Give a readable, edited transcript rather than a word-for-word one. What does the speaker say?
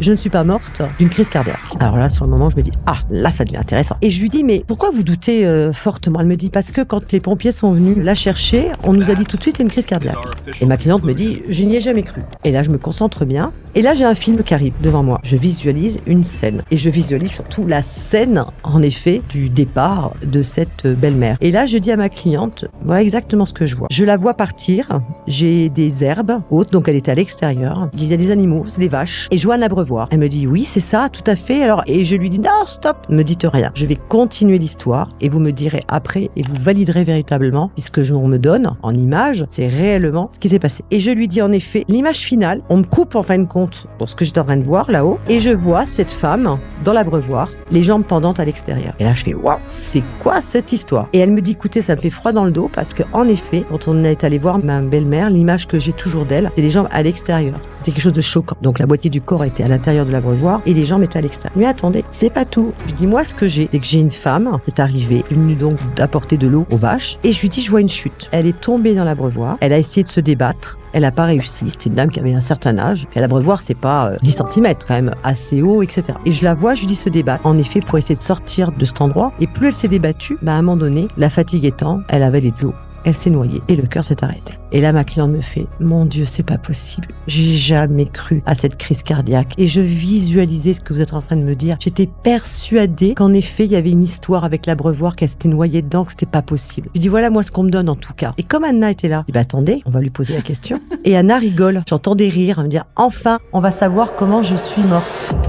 je ne suis pas morte d'une crise cardiaque. Alors là, sur le moment, je me dis, ah, là, ça devient intéressant. Et je lui dis, mais pourquoi vous doutez fortement? Elle me dit, parce que quand les pompiers sont venus la chercher, on nous a dit tout de suite, c'est une crise cardiaque. Et ma cliente me dit, je n'y ai jamais cru. Et là, je me concentre bien. Et là, j'ai un film qui arrive devant moi. Je visualise une scène. Et je visualise surtout la scène, en effet, du départ de cette belle-mère. Et là, je dis à ma cliente, voilà exactement ce que je vois. Je la vois partir. J'ai des herbes hautes, donc elle était à l'extérieur. Il y a des animaux, c'est des vaches. Et je vois un abreuvoir. Elle me dit, oui, c'est ça, tout à fait. Alors, et je lui dis, non, stop, ne me dites rien. Je vais continuer l'histoire et vous me direz après et vous validerez véritablement si ce que on me donne en image, c'est réellement ce qui s'est passé. Et je lui dis, en effet, l'image finale, on me coupe en fin de compte pour ce que j'étais en train de voir là-haut, et je vois cette femme dans l'abreuvoir, les jambes pendantes à l'extérieur. Et là, je fais, waouh, c'est quoi cette histoire? Et elle me dit, écoutez, ça me fait froid dans le dos parce que, en effet, quand on est allé voir ma belle-mère, l'image que j'ai toujours d'elle, c'est les jambes à l'extérieur. C'était quelque chose de choquant. Donc, la moitié du corps était à l'intérieur de l'abreuvoir et les jambes étaient à l'extérieur. Mais attendez, c'est pas tout. Je dis, moi, ce que j'ai, c'est que j'ai une femme qui est arrivée, venue donc d'apporter de l'eau aux vaches, et je lui dis, je vois une chute. Elle est tombée dans l'abreuvoir, elle a essayé de se débattre, elle n'a pas réussi. C'était une dame qui avait un certain âge. Et l'abreuvoir, c'est pas 10 cm, quand même assez haut, etc. Et je la vois, je lui dis se débattre, en effet, pour essayer de sortir de cet endroit. Et plus elle s'est débattue, à un moment donné, la fatigue étant, elle avalait de l'eau. Elle s'est noyée et le cœur s'est arrêté. Et là, ma cliente me fait, mon Dieu, c'est pas possible. J'ai jamais cru à cette crise cardiaque. Et je visualisais ce que vous êtes en train de me dire. J'étais persuadée qu'en effet, il y avait une histoire avec l'abreuvoir, qu'elle s'était noyée dedans, que c'était pas possible. Je dis, voilà, moi, ce qu'on me donne en tout cas. Et comme Anna était là, je dis, attendez, on va lui poser la question. Et Anna rigole. J'entends des rires, elle me dire, enfin, on va savoir comment je suis morte.